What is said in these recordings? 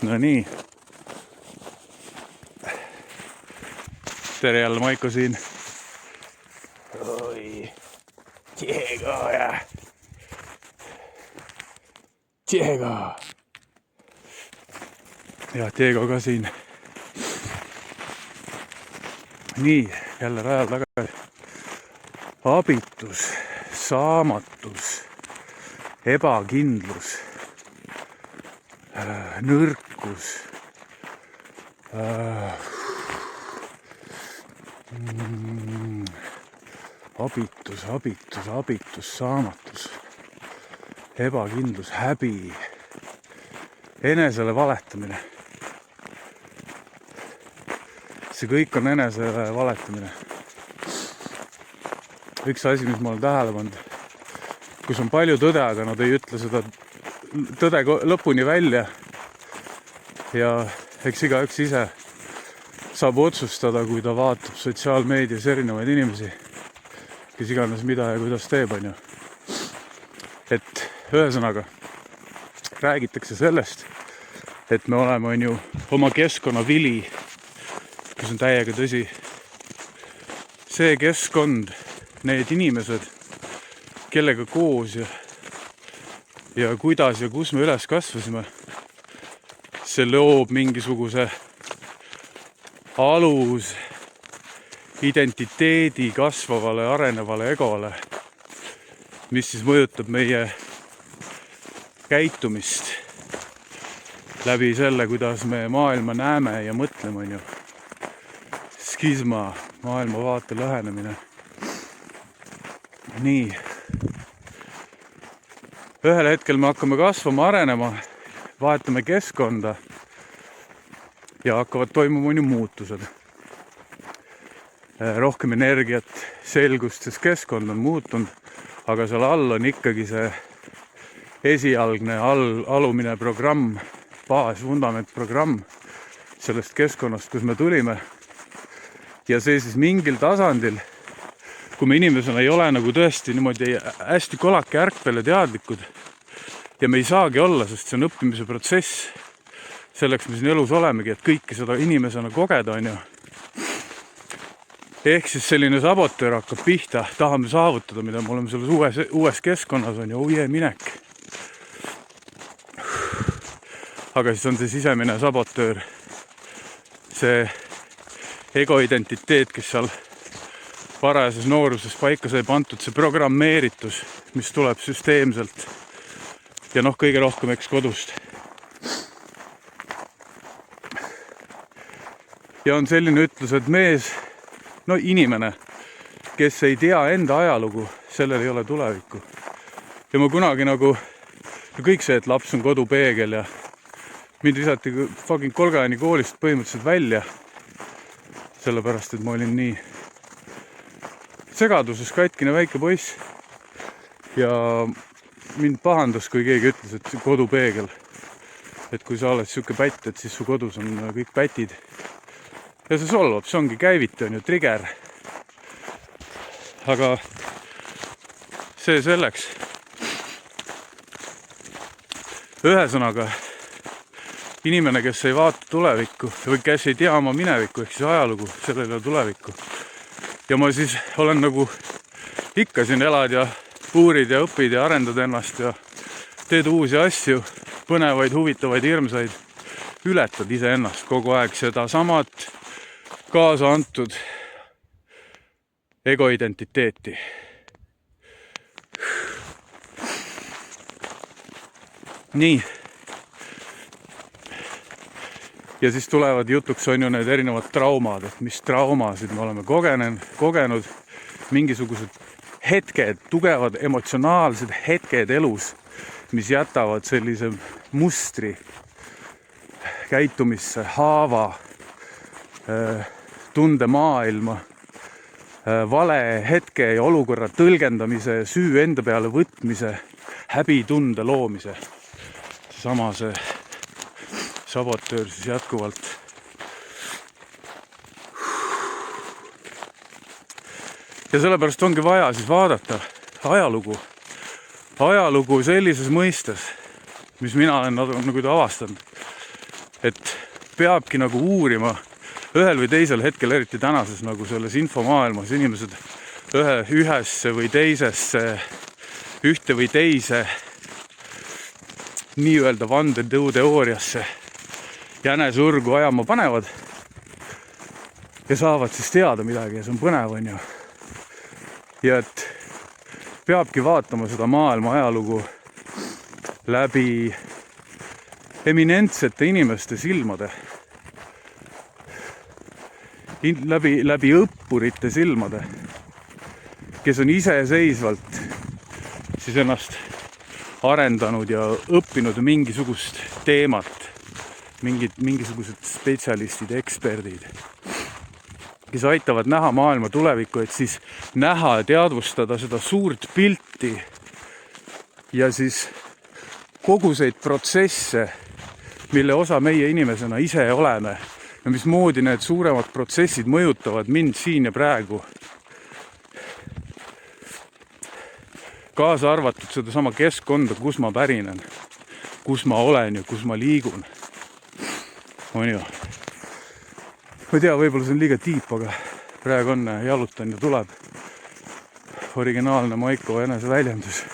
No nii. Tere jälle, Maiko siin. Oi, Diego ja Diego. Ja Diego ka siin. Nii, jälle rajal tagasi. Abitus, saamatus, ebakindlus, nõrkus, abitus, saamatus, ebakindlus, häbi, enesele valetamine. See kõik on enesele valetamine. Üks asi, mis ma olen tähele pannud, kus on palju tõde, aga nad ei ütle seda tõde lõpuni välja. Ja eks igaüks ise saab otsustada, kui ta vaatab sotsiaalmeedias erinevaid inimesi, kes iganes mida ja kuidas teeb, on ju. Et ühesõnaga räägitakse sellest, et me oleme, on ju, oma keskkonna vili, kus on täiega tõsi. See keskkond, need inimesed, kellega koos ja kuidas ja kus me üles kasvasime, see loob mingisuguse alus identiteedi kasvavale, arenevale egole, mis siis mõjutab meie käitumist läbi selle, kuidas me maailma näeme ja mõtleme, on ju. Skisma, maailmavaate lõhenemine. Nii. Ühel hetkel me hakkame kasvama, arenema, vahetame keskkonda ja hakkavad toimuma muutused. Rohkem energiat, selgust, sest keskkond on muutunud, aga seal all on ikkagi see esialgne alumine programm, baas, fundament programm sellest keskkonnast, kus me tulime. Ja see siis mingil tasandil, kui me inimesena ei ole nagu tõesti niimoodi hästi kolake ärkvel ja teadlikud ja me ei saagi olla, sest see on õppimise protsess selleks, me siin elus olemegi, et kõike seda inimesena kogeda, on ju. Ehk siis selline sabotöör hakkab pihta, tahame saavutada, mida me oleme selles uues keskkonnas, on ju, minek. Aga siis on see sisemine sabotöör, see egoidentiteet, kes seal varajases nooruses paika sai pantud, see programmeeritus, mis tuleb süsteemselt ja kõige rohkem eks kodust. Ja on selline ütlus, et mees, inimene, kes ei tea enda ajalugu, sellel ei ole tulevikku. Ja ma kunagi kõik see, et laps on kodupeegel ja mind visati fucking Kolgani koolist põhimõtteliselt välja, sellepärast, et ma olin nii segaduses katkine väike poiss ja mind pahandas, kui keegi ütles, et kodupeegel, et kui sa oled siuke pätt, et siis su kodus on kõik pätid ja see solvab, see ongi käiviti, on ju, trigger. Aga see selleks. Ühesõnaga, inimene, kes ei vaata tulevikku või kes ei tea oma minevikku, ehk siis ajalugu, sellel ei ole tulevikku. Ja ma siis olen ikka siin elad ja uurid ja õpid ja arendad ennast ja teed uusi asju, põnevaid, huvitavaid, hirmsaid, ületad ise ennast kogu aeg seda samat kaasa antud egoidentiteeti. Nii. Ja siis tulevad jutuks, on ju, need erinevad traumad, et mis traumasid me oleme kogenud, mingisugused hetked, tugevad emotsionaalsed hetked elus, mis jätavad sellise mustri käitumisse, haava, tundemaailma, vale hetke ja olukorra tõlgendamise, süü enda peale võtmise, häbitunde loomise. Sama see sabotöör siis jätkuvalt. Ja sellepärast ongi vaja siis vaadata ajalugu sellises mõistes, mis mina olen avastanud, et peabki nagu uurima ühel või teisel hetkel, eriti tänases nagu selles infomaailmas, inimesed ühesse või teisesse, ühte või teise nii-öelda vandenõuteooriasse jänesurgu ajama panevad ja saavad siis teada midagi ja see on põnev, on ju. Ja et peabki vaatama seda maailma ajalugu läbi eminentsete inimeste silmade, läbi õppurite silmade, kes on iseseisvalt siis ennast arendanud ja õppinud mingisugust teemat, mingisugused spetsialistid, eksperdid, kes aitavad näha maailma tulevikku, et siis näha ja teadvustada seda suurt pilti ja siis koguseid protsesse, mille osa meie inimesena ise oleme ja mismoodi need suuremad protsessid mõjutavad mind siin ja praegu. Kaasa arvatud sedasama keskkonda, kus ma pärinen, kus ma olen ja kus ma liigun. On ju. Ma ei tea, võib-olla see on liiga tiip, aga praegu on, jalutan ja tuleb originaalne Maiko eneseväljendus.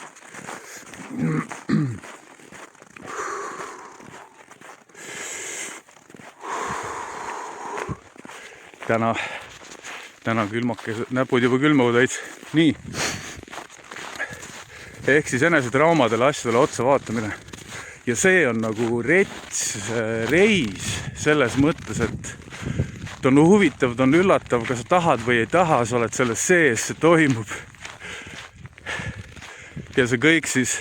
Täna külmakesed, näpud juba külmavad veits. Nii. Ehk siis enesetraumadele asjadele otsa vaatamine. Ja see on nagu reis selles mõttes, et on huvitav, on üllatav, kas sa tahad või ei taha, sa oled selles sees, see toimub. Ja see kõik siis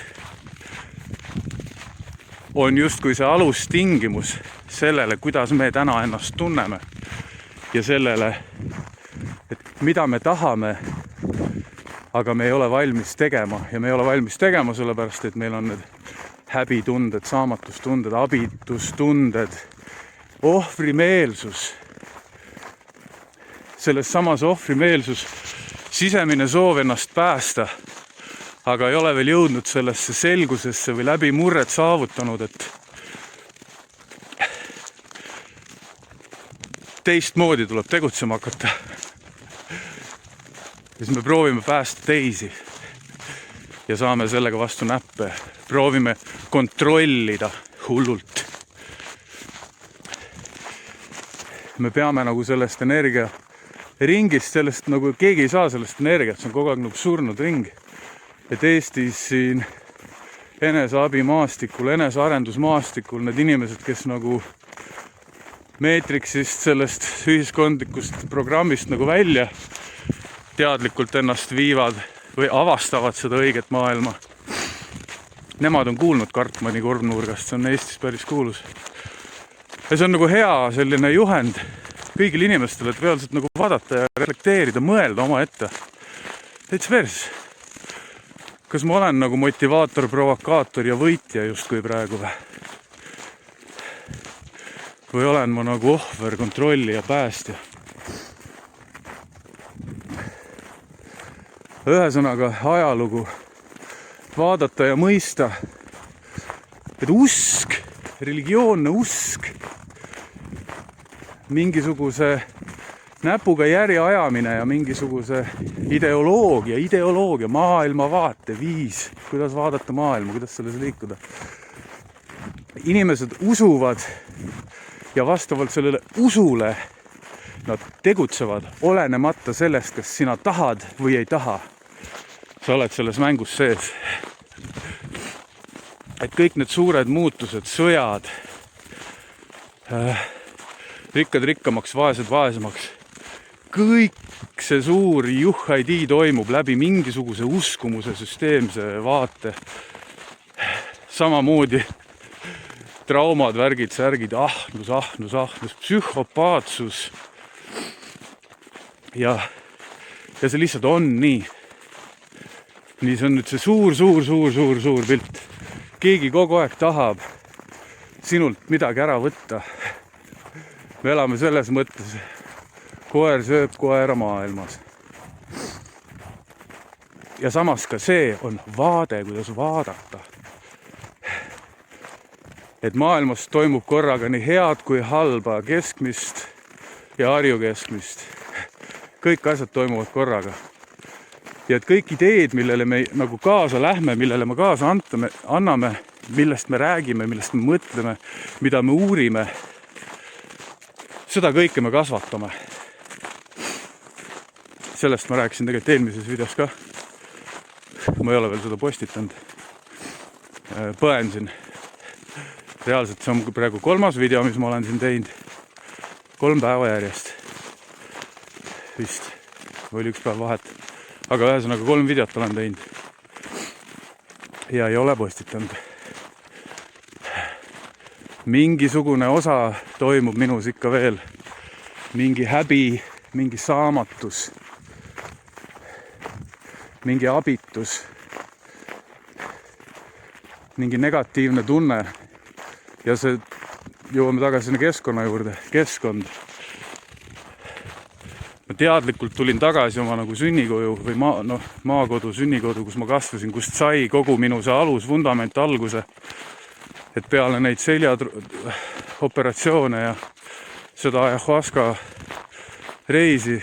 on justkui see alustingimus sellele, kuidas me täna ennast tunneme ja sellele, et mida me tahame, aga me ei ole valmis tegema ja me ei ole valmis tegema sellepärast, et meil on need häbitunded, saamatustunded, abitustunded, ohvrimeelsus. Selles samas ohvrimeelsus, sisemine soov ennast päästa, aga ei ole veel jõudnud sellesse selgusesse või läbimurret saavutanud, et teistmoodi tuleb tegutsema hakata. Ja siis me proovime päästa teisi ja saame sellega vastu näppe. Proovime kontrollida hullult. Me peame nagu sellest energia ringist, sellest nagu keegi ei saa sellest energiat, see on kogu aeg nagu surnud ring. Et Eestis siin eneseabimaastikul, enesearendusmaastikul need inimesed, kes nagu Matrixist, sellest ühiskondlikust programmist nagu välja teadlikult ennast viivad või avastavad seda õiget maailma. Nemad on kuulnud Kartmani kolmnurgast, see on Eestis päris kuulus. Ja see on nagu hea selline juhend kõigil inimestele, et reaalselt nagu vaadata ja reflekteerida, mõelda oma ette. Täitsa pers. Kas ma olen nagu motivaator, provokaator ja võitja justkui praegu või? Või olen ma nagu ohver, kontrolli ja päästja? Ühesõnaga ajalugu vaadata ja mõista, et usk, religioonne usk, mingisuguse näpuga järje ajamine ja mingisuguse ideoloogia, maailmavaate viis, kuidas vaadata maailma, kuidas selles liikuda. Inimesed usuvad ja vastavalt sellele usule nad tegutsevad, olenemata sellest, kas sina tahad või ei taha. Sa oled selles mängus sees. Et kõik need suured muutused, sõjad, rikkad rikkamaks, vaesed vaesemaks, kõik see suur juhhaidii toimub läbi mingisuguse uskumuse, süsteemse vaate. Samamoodi traumad, värgid, särgid, ahnus, psühhopaatsus. Ja see lihtsalt on nii. Nii see on nüüd see suur pilt. Keegi kogu aeg tahab sinult midagi ära võtta. Me elame selles mõttes, koer sööb koera maailmas. Ja samas ka see on vaade, kuidas vaadata. et maailmas toimub korraga nii head kui halba, keskmist ja Harju keskmist. Kõik asjad toimuvad korraga. Ja et kõik ideed, millele me nagu kaasa lähme, millele me kaasa anname, millest me räägime, millest me mõtleme, mida me uurime, seda kõike me kasvatame. Sellest ma rääkisin tegelikult eelmises videos ka. Ma ei ole veel seda postitanud. Põen siin. Reaalselt see on praegu 3. video, mis ma olen siin teinud. 3 päeva järjest. Vist. Või oli 1 päev vahet. Aga ühesõnaga 3 videot olen teinud. Ja ei ole postitanud. Mingisugune osa toimub minus ikka veel. Mingi häbi, mingi saamatus. Mingi abitus, mingi negatiivne tunne ja see jõuame tagasi sinna keskkonna juurde, keskkond. Ma teadlikult tulin tagasi oma nagu sünnikoju või maakodu, sünnikodu, kus ma kasvasin, kust sai kogu minu see alus, vundament alguse. Et peale neid seljaoperatsioone ja seda ayahuasca reisi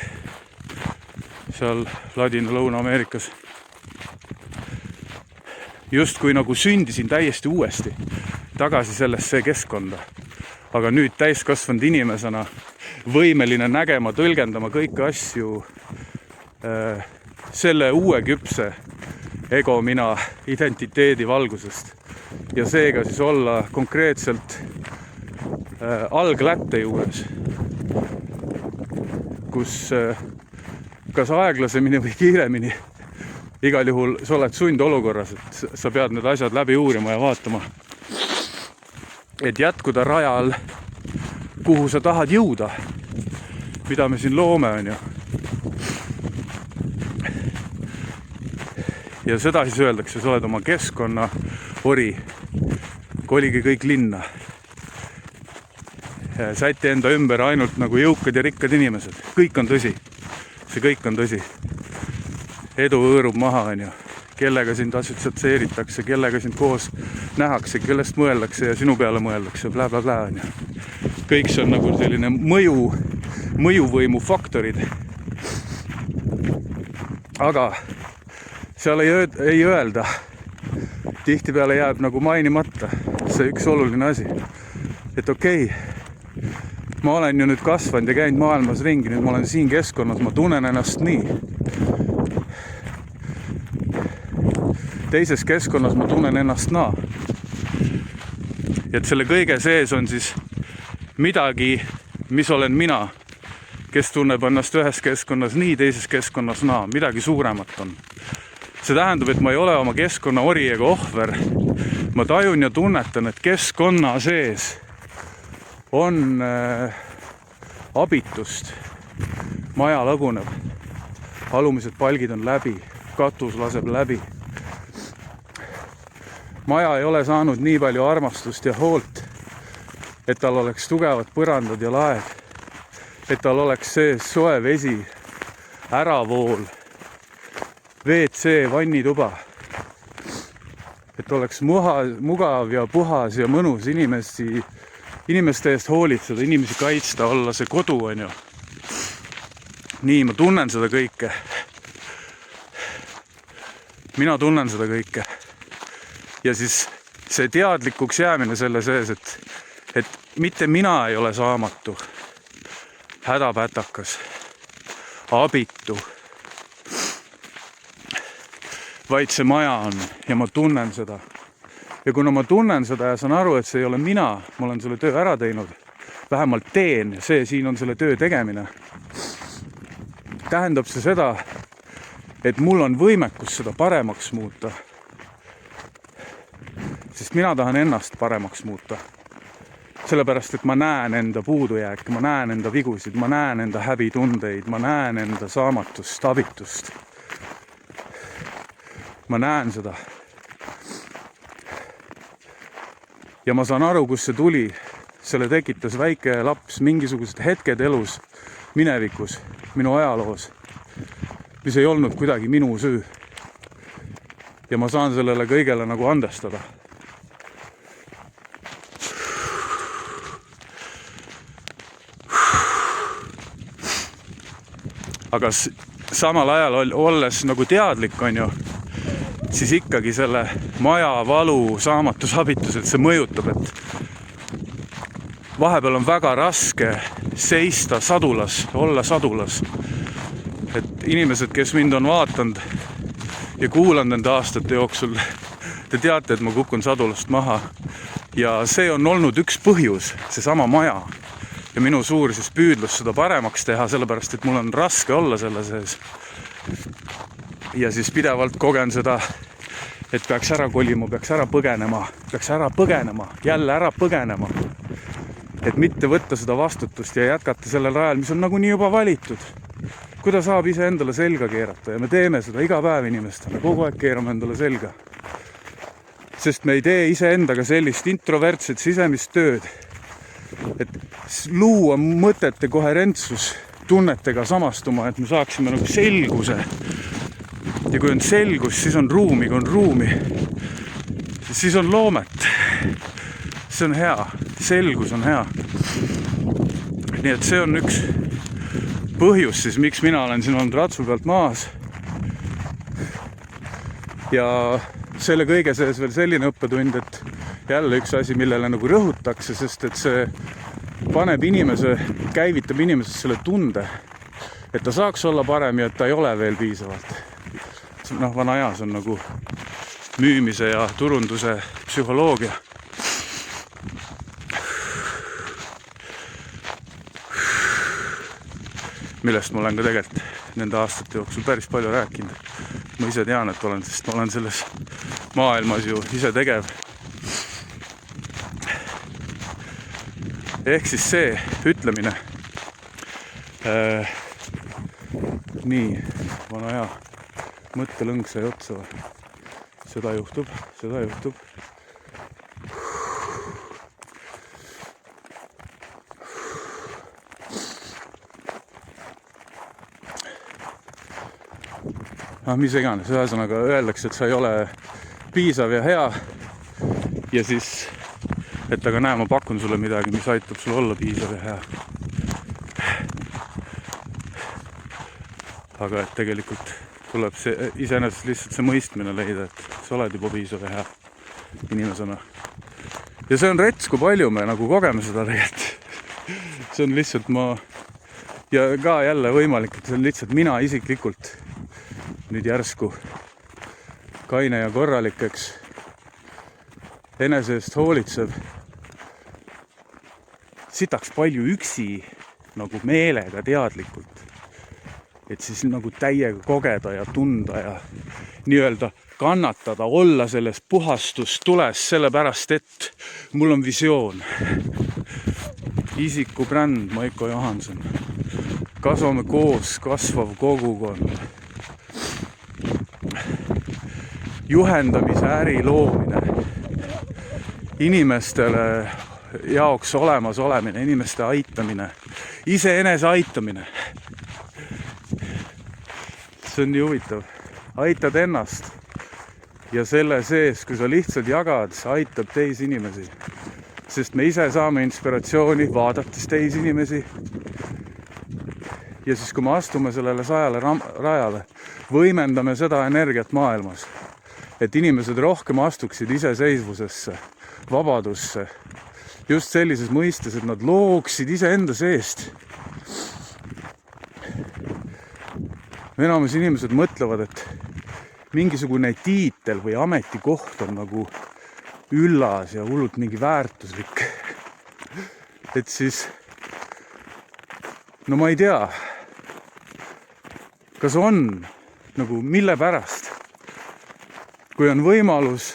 seal Ladina-Lõuna-Ameerikas. Justkui nagu sündisin täiesti uuesti tagasi sellesse keskkonda. Aga nüüd täiskasvanud inimesena võimeline nägema, tõlgendama kõiki asju selle uue küpse ego mina identiteedi valgusest. Ja seega siis olla konkreetselt alglätte juures, kus kas aeglasemini või kiiremini, igal juhul sa oled sundolukorras, et sa pead need asjad läbi uurima ja vaatama, et jätkuda rajal, kuhu sa tahad jõuda, mida me siin loome, on ju. Ja seda siis öeldakse, sa oled oma keskkonna ori, kolige kõik linna. Säti enda ümber ainult nagu jõukad ja rikkad inimesed, kõik on tõsi. See kõik on tõsi. Edu hõõrub maha, on ju. Kellega sind assotsiatseeritakse, kellega sind koos nähakse, kellest mõeldakse ja sinu peale mõeldakse, bla bla bla, on ju. Kõik see on nagu selline mõjuvõimu faktorid. Aga seal ei öelda. Tihtipeale jääb nagu mainimata see üks oluline asi. Et okei, ma olen ju nüüd kasvanud ja käinud maailmas ringi, nüüd ma olen siin keskkonnas, ma tunnen ennast nii. Teises keskkonnas ma tunnen ennast naa. Ja et selle kõige sees on siis midagi, mis olen mina, kes tunneb ennast ühes keskkonnas nii, teises keskkonnas naa, midagi suuremat on. See tähendab, et ma ei ole oma keskkonna ori ega ohver. Ma tajun ja tunnetan, et keskkonna sees on abitust. Maja laguneb. Alumised palgid on läbi. Katus laseb läbi. Maja ei ole saanud nii palju armastust ja hoolt, et tal oleks tugevad põrandad ja laed. Et tal oleks sees soe vesi, äravool, WC, vannituba. Et oleks mugav ja puhas ja mõnus inimeste eest hoolitseda, inimesi kaitsta, olla see kodu, on ju. Nii, ma tunnen seda kõike. Mina tunnen seda kõike. Ja siis see teadlikuks jäämine selle sees, et mitte mina ei ole saamatu, hädapätakas, abitu, vaid see maja on ja ma tunnen seda. Ja kuna ma tunnen seda ja saan aru, et see ei ole mina, ma olen selle töö ära teinud, vähemalt teen ja see siin on selle töö tegemine, tähendab see seda, et mul on võimekus seda paremaks muuta. Sest mina tahan ennast paremaks muuta. Sellepärast, et ma näen enda puudujääke, ma näen enda vigusid, ma näen enda häbitundeid, ma näen enda saamatust, abitust. Ma näen seda. Ja ma saan aru, kus see tuli. Selle tekitas väike laps, mingisugused hetked elus, minevikus, minu ajaloos, mis ei olnud kuidagi minu süü. Ja ma saan sellele kõigele nagu andestada. aga samal ajal olles nagu teadlik, on ju, siis ikkagi selle maja valu saamatusabitus, et see mõjutab, et vahepeal on väga raske seista sadulas, olla sadulas. Et inimesed, kes mind on vaatanud ja kuulanud nende aastate jooksul, te teate, et ma kukun sadulast maha. Ja see on olnud üks põhjus, see sama maja. Ja minu suur siis püüdlus seda paremaks teha, sellepärast, et mul on raske olla selle sees. Ja siis pidevalt kogen seda, et peaks ära kolima, peaks ära põgenema, jälle ära põgenema. Et mitte võtta seda vastutust ja jätkata sellel rajal, mis on nagunii juba valitud. Kuida saab ise endale selga keerata ja me teeme seda iga päev inimestele, kogu aeg keerame endale selga. Sest me ei tee ise endaga sellist introvertset sisemist tööd, et luua mõtete koherentsus tunnetega samastuma, et me saaksime nagu selguse. Ja kui on selgus, siis on ruumi, kui on ruumi, siis on loomet. See on hea, selgus on hea. Nii et see on üks põhjus siis, miks mina olen siin olnud ratsu pealt maas. Ja selle kõige sees veel selline õppetund, et jälle üks asi, millele nagu rõhutakse, sest et see paneb käivitab inimesest selle tunde, et ta saaks olla parem ja et ta ei ole veel piisavalt. Vana ajas on nagu müümise ja turunduse psühholoogia. Millest ma olen ka tegelikult nende aastate jooksul päris palju rääkinud. Ma ise tean, et sest ma olen selles maailmas ju ise tegev. Ehk siis see ütlemine. Nii, vana hea mõttelõng sai otsa. Seda juhtub. Mis iganes, ühesõnaga öeldakse, et sa ei ole piisav ja hea ja siis, et aga näe, ma pakun sulle midagi, mis aitab sul olla piisav ja hea. Aga et tegelikult tuleb see iseenesest lihtsalt see mõistmine leida, et sa oled juba piisav ja hea inimesena. Ja see on rets, kui palju me nagu kogeme seda tegelikult. See on lihtsalt ja ka jälle võimalik, et see on lihtsalt mina isiklikult nüüd järsku kaine ja korralikeks enese eest hoolitsev. Sitaks palju üksi nagu meelega teadlikult, et siis nagu täiega kogeda ja tunda ja nii-öelda kannatada, olla selles puhastustules, sellepärast et mul on visioon. Isikubränd Maiko Johanson. Kasvame koos, kasvav kogukond. Juhendamise äri loomine, inimestele jaoks olemas olemine, inimeste aitamine, iseenese aitamine. See on nii huvitav. Aitad ennast ja selle sees, kui sa lihtsalt jagad, see aitab teisi inimesi. Sest me ise saame inspiratsiooni vaadates teisi inimesi. Ja siis, kui me astume sellele 100 rajale, võimendame seda energiat maailmas. Et inimesed rohkem astuksid iseseisvusesse, vabadusse. Just sellises mõistes, et nad looksid iseenda seest. Enamus inimesed mõtlevad, et mingisugune tiitel või ametikoht on nagu üllas ja hullult mingi väärtuslik. Et siis, no ma ei tea, kas on nagu mille pärast? Kui on võimalus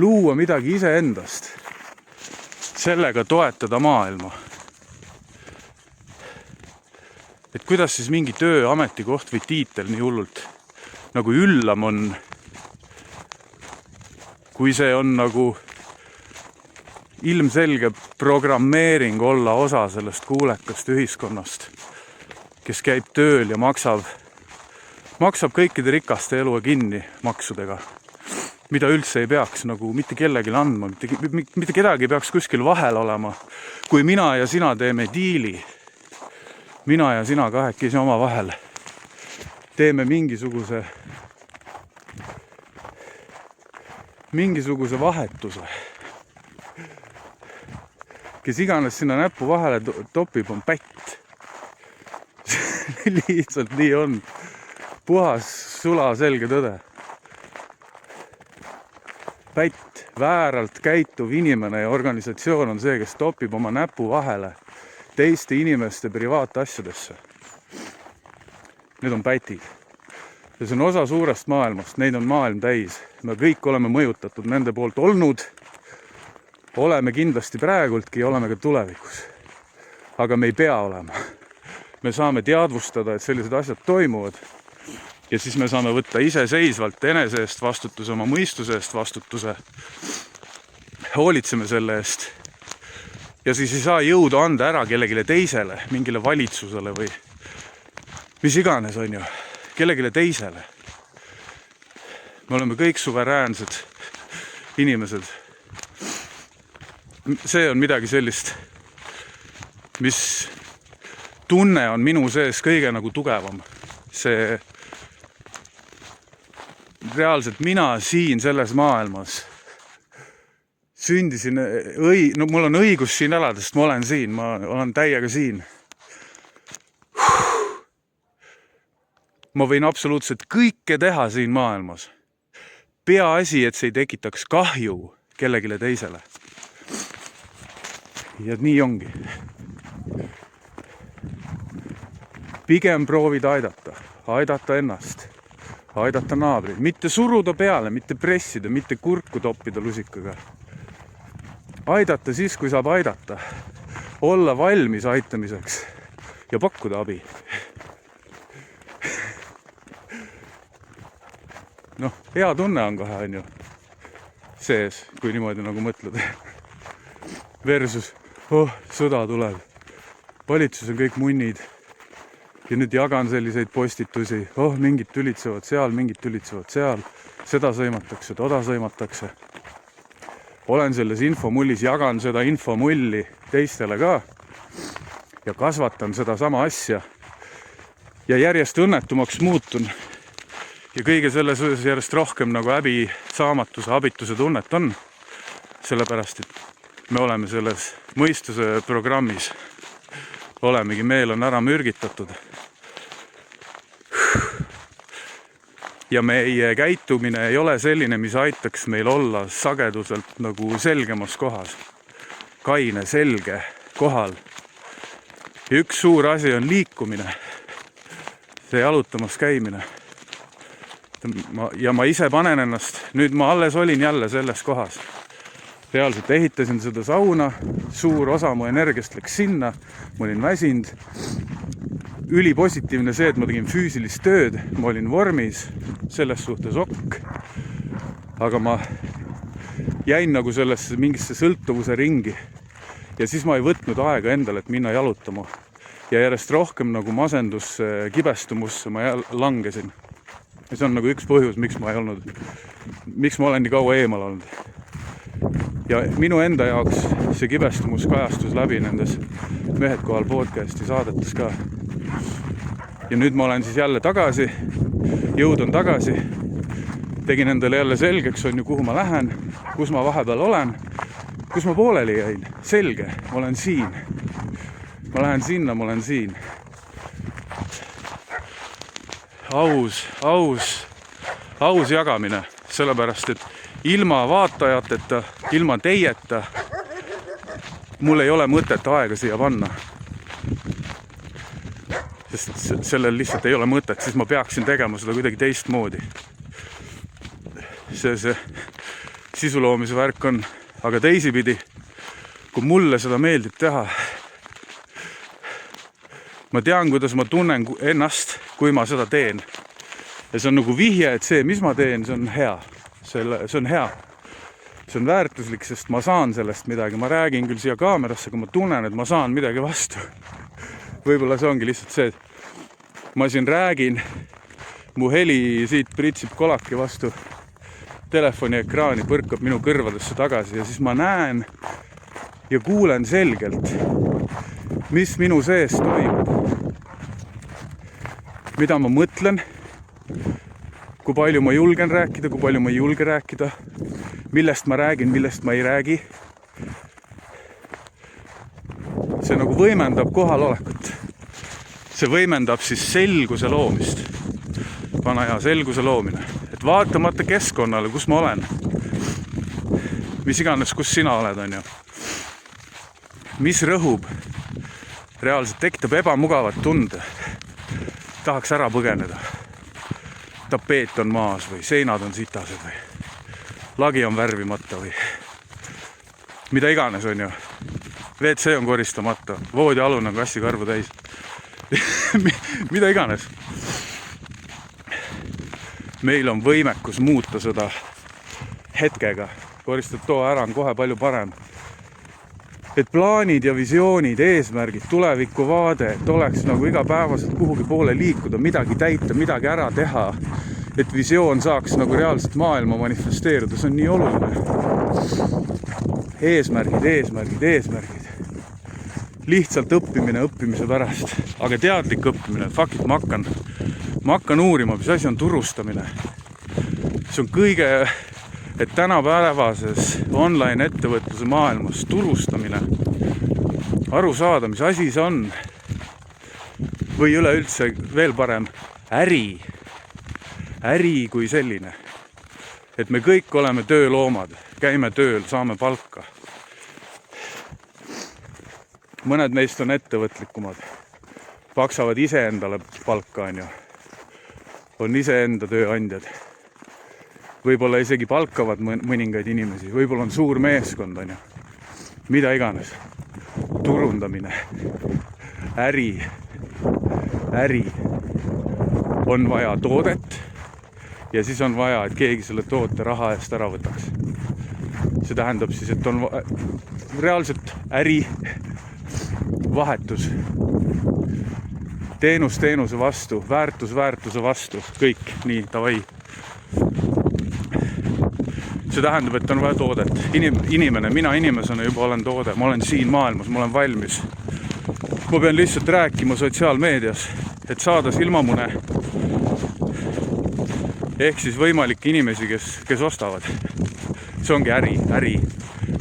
luua midagi iseendast, sellega toetada maailma. Et kuidas siis mingi töö, ametikoht või tiitel nii hullult nagu üllam on, kui see on nagu ilmselge programmeering olla osa sellest kuulekast ühiskonnast, kes käib tööl ja maksab kõikide rikaste elu kinni maksudega, mida üldse ei peaks nagu mitte kellelegi andma, mitte kedagi ei peaks kuskil vahel olema. Kui mina ja sina teeme diili mina ja sina kahekesi oma vahel teeme mingisuguse vahetuse. Kes iganes sinna näppu vahele topib, on pätt. Lihtsalt nii on. Puhas, sulaselge tõde. Pätt, vääralt käituv inimene ja organisatsioon on see, kes topib oma näpu vahele teiste inimeste privaatasjadesse. Need on pätid. Ja see on osa suurest maailmast, neid on maailm täis. Me kõik oleme mõjutatud nende poolt olnud, oleme kindlasti praegultki ja oleme ka tulevikus. Aga me ei pea olema. Me saame teadvustada, et sellised asjad toimuvad ja siis me saame võtta iseseisvalt enese eest vastutuse, oma mõistuse eest vastutuse, hoolitseme selle eest ja siis ei saa jõudu anda ära kellegile teisele, mingile valitsusele või mis iganes on ju, kellegile teisele. Me oleme kõik suveräänsed inimesed. See on midagi sellist, mis tunne on minu sees kõige nagu tugevam. See reaalselt mina siin selles maailmas sündisin, mul on õigus siin elada, sest ma olen siin, ma olen täiega siin. Ma võin absoluutselt kõike teha siin maailmas. Peaasi, et see ei tekitaks kahju kellegile teisele. Ja nii ongi. Pigem proovid aidata ennast, aidata naabrit, mitte suruda peale, mitte pressida, mitte kurku toppida lusikaga. Aidata siis, kui saab aidata, olla valmis aitamiseks ja pakkuda abi. Noh, hea tunne on kohe, on ju, sees, kui niimoodi nagu mõtled. Versus, sõda tuleb, valitsus on kõik munnid ja nüüd jagan selliseid postitusi, mingid tülitsevad seal, mingid tülitsevad seal, seda sõimatakse, toda sõimatakse. Olen selles infomullis, jagan seda infomulli teistele ka ja kasvatan seda sama asja ja järjest õnnetumaks muutun ja kõige selles järjest rohkem nagu häbi, saamatuse, abituse tunnet on, sellepärast, et me oleme selles mõistuse programmis, olemegi, meil on ära mürgitatud. Ja meie käitumine ei ole selline, mis aitaks meil olla sageduselt nagu selgemas kohas. Kaine, selge kohal. Ja üks suur asi on liikumine. See jalutamas käimine. Ja ma ise panen ennast, nüüd ma alles olin jälle selles kohas. Reaalselt ehitasin seda sauna, suur osa mu energiast läks sinna, ma olin väsinud. Ülipositiivne see, et ma tegin füüsilist tööd, ma olin vormis, selles suhtes ok. Aga ma jäin nagu sellesse mingisse sõltuvuse ringi ja siis ma ei võtnud aega endale, et minna jalutama. Ja järjest rohkem nagu masendus kibestumusse ma langesin. Ja see on nagu üks põhjus, miks ma olen nii kaua eemal olnud. Ja minu enda jaoks see kibestumus kajastus läbi nendes Mehed kohal podcasti saadetes ka. Ja nüüd ma olen siis jälle tagasi, jõud on tagasi, tegin endale jälle selgeks, on ju, kuhu ma lähen, kus ma vahepeal olen, kus ma pooleli jäin, selge, ma olen siin, ma lähen sinna, ma olen siin. Aus jagamine, sellepärast, et ilma vaatajateta, ilma teieta, mul ei ole mõtet aega siia panna. Sest sellel lihtsalt ei ole mõtet, siis ma peaksin tegema seda kuidagi teistmoodi. See sisuloomise värk on, aga teisipidi, kui mulle seda meeldib teha, ma tean, kuidas ma tunnen ennast, kui ma seda teen. Ja see on nagu vihje, et see, mis ma teen, see on hea. See on hea. See on väärtuslik, sest ma saan sellest midagi. Ma räägin küll siia kaamerasse, kui ma tunnen, et ma saan midagi vastu. Võib-olla see ongi lihtsalt see, et ma siin räägin, mu heli siit pritsib kolaki vastu telefoni ekraani, põrkab minu kõrvadesse tagasi ja siis ma näen ja kuulen selgelt, mis minu sees toimub. mida ma mõtlen, kui palju ma julgen rääkida, kui palju ma ei julge rääkida, millest ma räägin, millest ma ei räägi. See nagu võimendab kohalolekut. See võimendab siis selguse loomist. Vana hea selguse loomine. Et vaatamata keskkonnale, kus ma olen, mis iganes, kus sina oled, on ju, mis rõhub, reaalselt tekitab ebamugavad tunde. Tahaks ära põgeneda. Tapeet on maas või seinad on sitased või lagi on värvimata või mida iganes, on ju. WC on koristamata, voodialune on kassikarvu täis. Mida iganes. Meil on võimekus muuta seda hetkega. Koristad too ära, on kohe palju parem. Et plaanid ja visioonid, eesmärgid, tuleviku vaade, et oleks nagu igapäevaselt kuhugi poole liikuda, midagi täita, midagi ära teha, et visioon saaks nagu reaalselt maailma manifesteeruda, see on nii oluline. Eesmärgid. Lihtsalt õppimine õppimise pärast, aga teadlik õppimine, fuck it, ma hakkan uurima, mis asi on turustamine. See on kõige... Et tänapäevases online ettevõtluse maailmas turustamine, aru saada, mis asi see on, või üleüldse veel parem, äri kui selline. Et me kõik oleme tööloomad, käime tööl, saame palka. Mõned meist on ettevõtlikumad, paksavad iseendale palka, on iseenda tööandjad. Võib-olla isegi palkavad mõningaid inimesi, võib-olla on suur meeskond, on ju. Mida iganes. Turundamine. Äri. On vaja toodet ja siis on vaja, et keegi selle toote raha eest ära võtaks. See tähendab siis, et on reaalselt äri, vahetus. Teenus teenuse vastu, väärtus väärtuse vastu, kõik, nii, davai. See tähendab, et on vaja toodet. Inimene, mina inimesena juba olen toode, ma olen siin maailmas, ma olen valmis. Ma pean lihtsalt rääkima sotsiaalmeedias, et saada silmamune. Ehk siis võimalikke inimesi, kes ostavad. See ongi äri.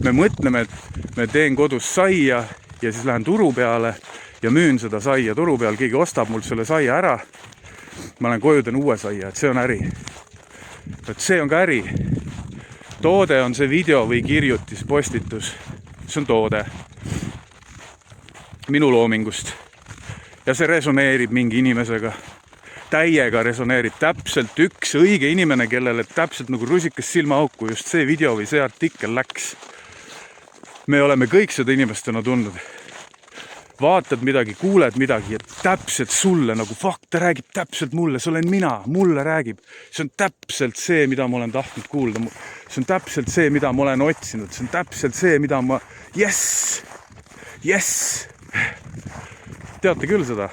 Me mõtleme, et me teen kodus saia ja siis lähen turu peale ja müün seda saia turu peal. Keegi ostab mul selle saia ära. Ma lähen koju, teen uue saia, et see on äri. Et see on ka äri. Toode on see video või kirjutis, postitus. See on toode minu loomingust. Ja see resoneerib mingi inimesega. Täiega resoneerib täpselt üks õige inimene, kellele täpselt nagu rusikas silmaauku just see video või see artikkel läks. Me oleme kõik seda inimestena tundnud. Vaatad midagi, kuuled midagi ja täpselt sulle nagu fuck, ta räägib täpselt mulle, see olen mina, mulle räägib. See on täpselt see, mida ma olen tahtnud kuulda. See on täpselt see, mida ma olen otsinud. See on täpselt see, mida ma... Yes! Teate küll seda?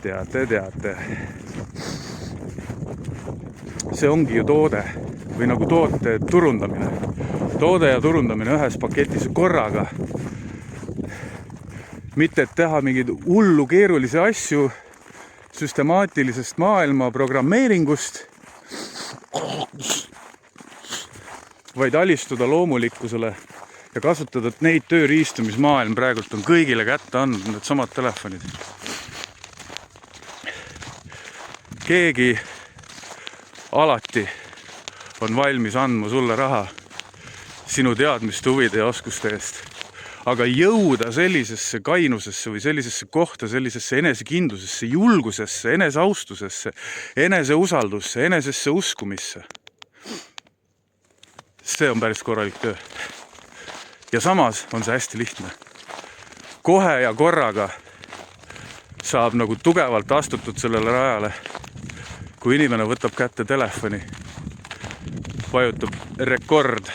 Teate. See ongi ju toode või nagu toote turundamine. Toode ja turundamine ühes paketis korraga. Mitte et teha mingeid hullu keerulisi asju süstemaatilisest maailma programmeeringust, vaid alistuda loomulikkusele ja kasutada neid tööriistu, mis maailm praegult on kõigile kätte andnud, need samad telefonid. Keegi alati on valmis andma sulle raha sinu teadmiste, huvide ja oskuste eest. Aga jõuda sellisesse kainusesse või sellisesse kohta, sellisesse enesekindlusesse, julgusesse, eneseaustusesse, eneseusaldusse, enesesse uskumisse. See on päris korralik töö. Ja samas on see hästi lihtne. Kohe ja korraga saab nagu tugevalt astutud sellele rajale, kui inimene võtab kätte telefoni, vajutab rekord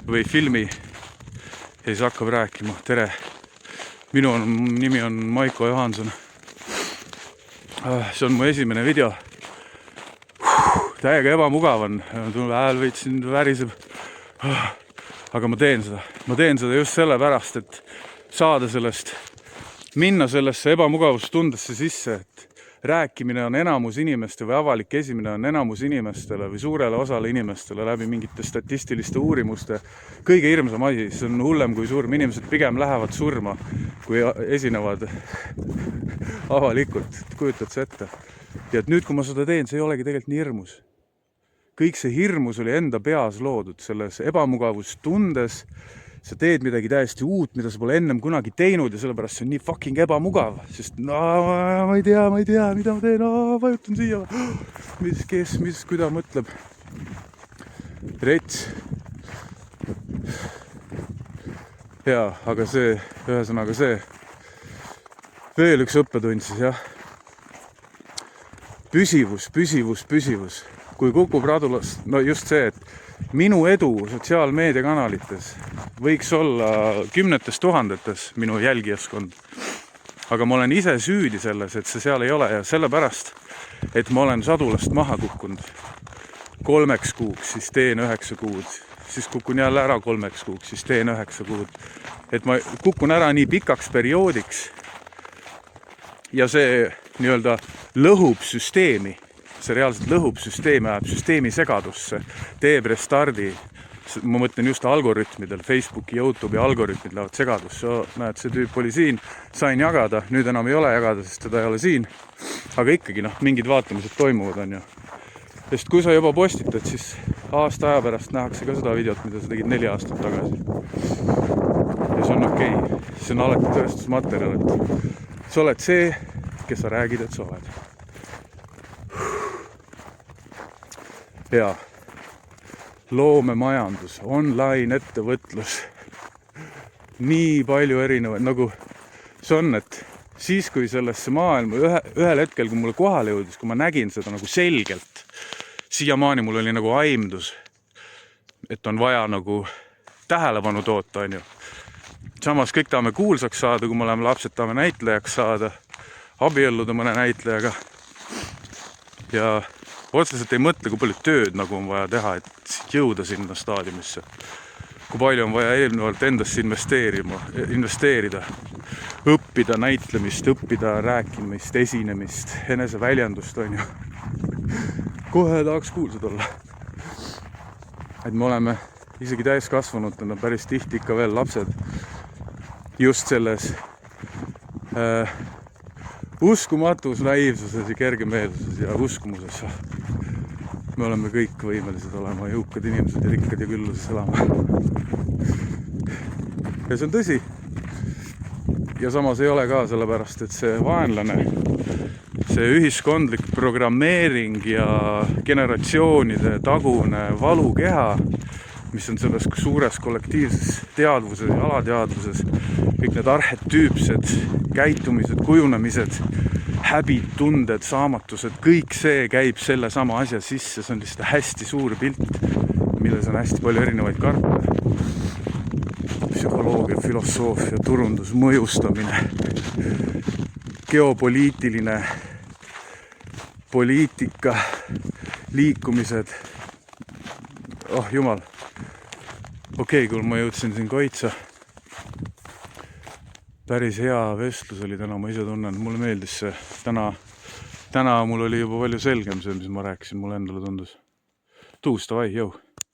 või filmi, ja siis hakkab rääkima. Tere, minu nimi on Maiko Johanson. See on mu esimene video. Täiega ebamugav on. Hääl veits siin väriseb. Aga ma teen seda. Ma teen seda just sellepärast, et saada sellest minna sellesse ebamugavustundesse sisse, et rääkimine on enamus inimeste või avalik esimene on enamus inimestele või suurele osale inimestele läbi mingite statistiliste uurimuste kõige hirmsam asi, see on hullem kui surm, inimesed pigem lähevad surma, kui esinevad avalikult, kujutad sa ette. Ja et nüüd, kui ma seda teen, see ei olegi tegelikult nii hirmus. Kõik see hirmus oli enda peas loodud, selles ebamugavustundes, sa teed midagi täiesti uut, mida sa pole ennem kunagi teinud ja sellepärast see on nii fucking ebamugav, sest ma ei tea, mida ma teen, vajutan siia, kuidas mõtleb. Rets. Jaa, aga see, ühesõnaga see, veel üks õppetund siis, jah. Püsivus. Kui kukub radulast, no just see, et minu edu sotsiaalmeediakanalites võiks olla 10 000 minu jälgijaskond. Aga ma olen ise süüdi selles, et see seal ei ole ja sellepärast, et ma olen sadulast maha kukkunud 3 kuuks, siis teen 9 kuud, siis kukun jälle ära 3 kuuks, siis teen 9 kuud. Et ma kukun ära nii pikaks perioodiks ja see nii-öelda lõhub süsteemi. See reaalselt lõhub süsteemi, ajab süsteemi segadusse, teeb restardi. Ma mõtlen just algoritmidel, Facebooki, YouTube'i algoritmid lähevad segadusse. Näed, see tüüp oli siin, sain jagada, nüüd enam ei ole jagada, sest teda ei ole siin. Aga ikkagi, mingid vaatamised toimuvad, on ju. Sest kui sa juba postitad, siis aasta aja pärast nähakse ka seda videot, mida sa tegid 4 aastat tagasi. Ja see on okei. See on alati tõestusmaterjal, et sa oled see, kes sa räägid, et sa oled. Ja loomemajandus, online ettevõtlus, nii palju erinevaid, nagu see on, et siis, kui sellesse maailma ühel hetkel, kui mulle kohale jõudis, kui ma nägin seda nagu selgelt, siiamaani mul oli nagu aimdus, et on vaja nagu tähelepanu toota, on ju. Samas kõik tahame kuulsaks saada, kui me oleme lapsed, tahame näitlejaks saada, abielluda mõne näitlejaga ja otseselt ei mõtle, kui palju tööd nagu on vaja teha, et jõuda sinna staadiumisse. Kui palju on vaja eelnevalt endasse investeerida, õppida näitlemist, õppida rääkimist, esinemist, eneseväljendust, on ju. Kohe tahaks kuulsad olla. Et me oleme isegi täiskasvanud, on päris tihti ikka veel lapsed just selles uskumatus, naiivsuses ja kergemeelsuses ja uskumuses. Me oleme kõik võimelised olema jõukad inimesed ja rikkad ja külluses elama. Ja see on tõsi. Ja samas ei ole ka sellepärast, et see vaenlane, see ühiskondlik programmeering ja generatsioonide tagune valukeha, mis on selles suures kollektiivses teadvuses ja alateadvuses, kõik need arhetüüpsed käitumised, kujunemised, häbid, tunded, saamatused, kõik see käib selle sama asja sisse, see on lihtsalt hästi suur pilt, milles on hästi palju erinevaid karte. Psühholoogia, filosoofia, turundus, mõjustamine, geopoliitiline, poliitika, liikumised. Oh jumal. Okei, kui ma jõudsin siin Koitsa. Päris hea vestlus oli täna, ma ise tunnen, mulle meeldis see. Täna mul oli juba palju selgem see, mis ma rääkisin, mulle endale tundus. Tuus, davai, jõu.